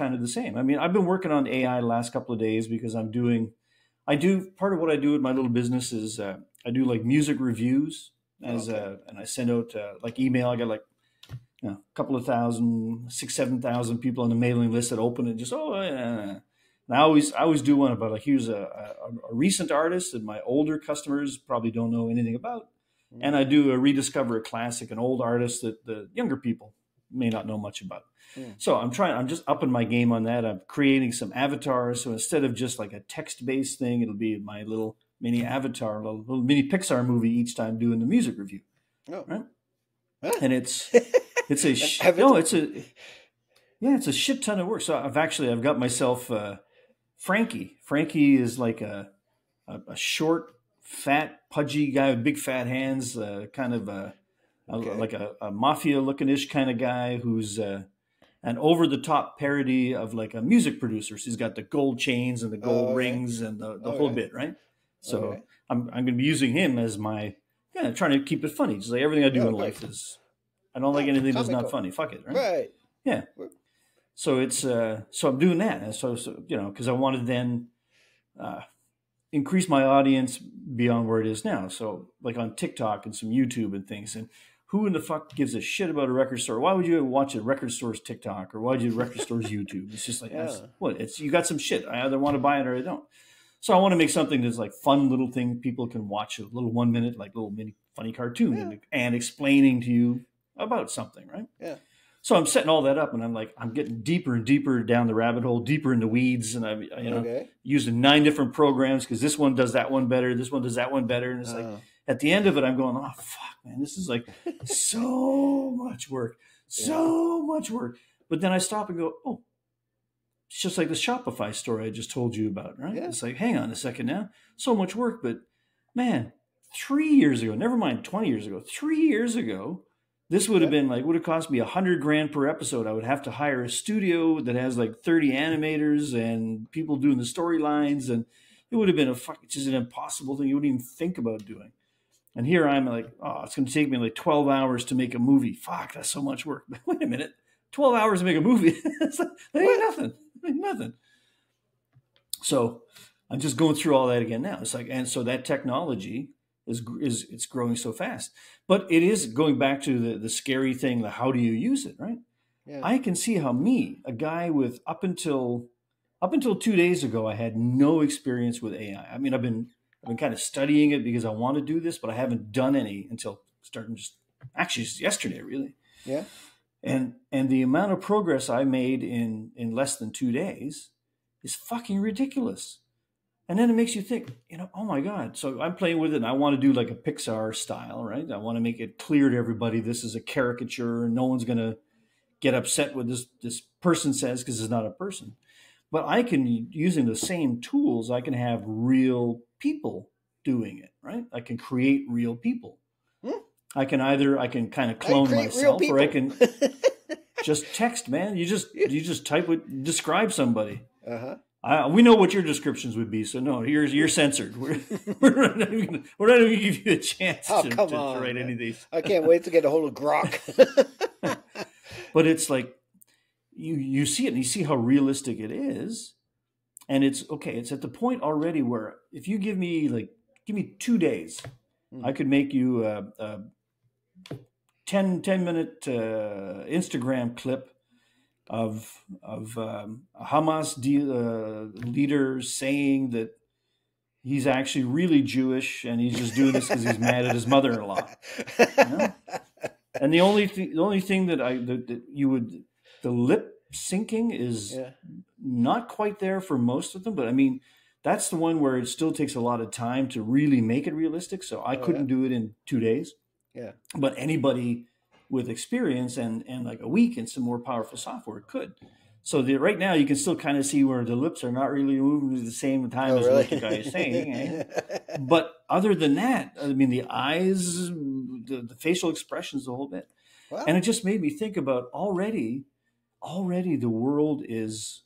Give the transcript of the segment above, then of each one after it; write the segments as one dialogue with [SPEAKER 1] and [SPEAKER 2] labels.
[SPEAKER 1] kind of the same. I mean, I've been working on AI the last couple of days because part of what I do with my little business is I do like music reviews and I send out like email. I got like a couple of thousand, 7,000 people on the mailing list that open it. Just and I always do one about like here's a recent artist that my older customers probably don't know anything about, and I do a rediscover a classic, an old artist that the younger people may not know much about. So I'm just upping my game on that. I'm creating some avatars. So instead of just like a text-based thing, it'll be my little mini avatar, little mini Pixar movie each time doing the music review.
[SPEAKER 2] Oh.
[SPEAKER 1] Right?
[SPEAKER 2] Huh?
[SPEAKER 1] And it's a shit ton of work. So I've got myself Frankie. Frankie is like a short, fat, pudgy guy with big fat hands, kind of like a mafia looking ish kind of guy who's an over the top parody of like a music producer. So he's got the gold chains and the gold rings and the whole bit, right? So I'm going to be using him as my trying to keep it funny. Just like everything I do in life is, I don't like anything that's not funny. Fuck it, right?
[SPEAKER 2] Right.
[SPEAKER 1] Yeah. So it's so I'm doing that, and so because I want to then increase my audience beyond where it is now. So like on TikTok and some YouTube and things. And who in the fuck gives a shit about a record store? Why would you watch a record store's TikTok or why would you record store's YouTube? It's just like, you got some shit. I either want to buy it or I don't. So I want to make something that's like fun little thing people can watch, a little 1 minute, like little mini funny cartoon and explaining to you about something, right?
[SPEAKER 2] Yeah.
[SPEAKER 1] So I'm setting all that up, and I'm getting deeper and deeper down the rabbit hole, deeper in the weeds, and I'm using 9 different programs because this one does that one better, this one does that one better, and it's like at the end of it, I'm going, oh fuck, man, this is like so much work, so much work. But then I stop and go, oh, it's just like the Shopify story I just told you about, right? Yeah. It's like, hang on a second now, so much work, but man, 3 years ago, never mind 20 years ago, 3 years ago. This would have been like, would have cost me $100,000 per episode. I would have to hire a studio that has like 30 animators and people doing the storylines. And it would have been just an impossible thing you wouldn't even think about doing. And here I'm like, oh, it's going to take me like 12 hours to make a movie. Fuck, that's so much work. Wait a minute. 12 hours to make a movie? That ain't nothing. That ain't nothing. So I'm just going through all that again now. It's like, and so that technology it's growing so fast, but it is going back to the scary thing. The how do you use it, right? Yeah. I can see how a guy with up until 2 days ago, I had no experience with AI. I mean, I've been kind of studying it because I want to do this, but I haven't done any until starting just yesterday, really.
[SPEAKER 2] Yeah.
[SPEAKER 1] And the amount of progress I made in less than 2 days is fucking ridiculous. And then it makes you think, oh my God. So I'm playing with it and I want to do like a Pixar style, right? I want to make it clear to everybody this is a caricature. No one's going to get upset with this person says because it's not a person. But I can, using the same tools, I can have real people doing it, right? I can create real people. I can kind of clone myself or I can just text, man. You just type describe somebody. Uh-huh. We know what your descriptions would be, so no, you're censored. We're not even going to give you a chance to write any of these.
[SPEAKER 2] I can't wait to get a hold of Grok.
[SPEAKER 1] But it's like you see it, and you see how realistic it is, and it's okay. It's at the point already where if you give me 2 days, I could make you a 10-minute Instagram clip of a Hamas leader saying that he's actually really Jewish and he's just doing this because he's mad at his mother-in-law. And the only thing that the lip syncing is not quite there for most of them, but I mean that's the one where it still takes a lot of time to really make it realistic. So I couldn't do it in 2 days.
[SPEAKER 2] Yeah,
[SPEAKER 1] but anybody with experience and like a week and some more powerful software could. So right now you can still kind of see where the lips are not really moving at the same time as what the guy is saying. But other than that, I mean, the eyes, the facial expressions, the whole bit. Wow. And it just made me think about already the world is,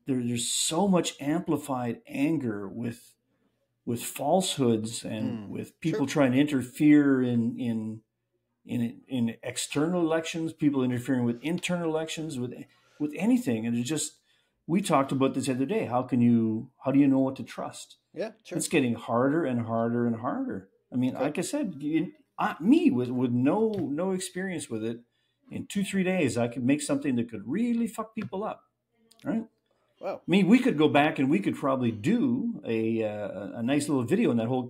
[SPEAKER 1] there's so much amplified anger with falsehoods and with people trying to interfere in external elections, people interfering with internal elections. with anything. And we talked about this the other day. How do you know what to trust?
[SPEAKER 2] Yeah, sure.
[SPEAKER 1] It's getting harder and harder and harder. I mean, like I said, me with no experience with it, in 2-3 days, I could make something that could really fuck people up. Right?
[SPEAKER 2] Wow.
[SPEAKER 1] I mean, we could go back and we could probably do a nice little video on that whole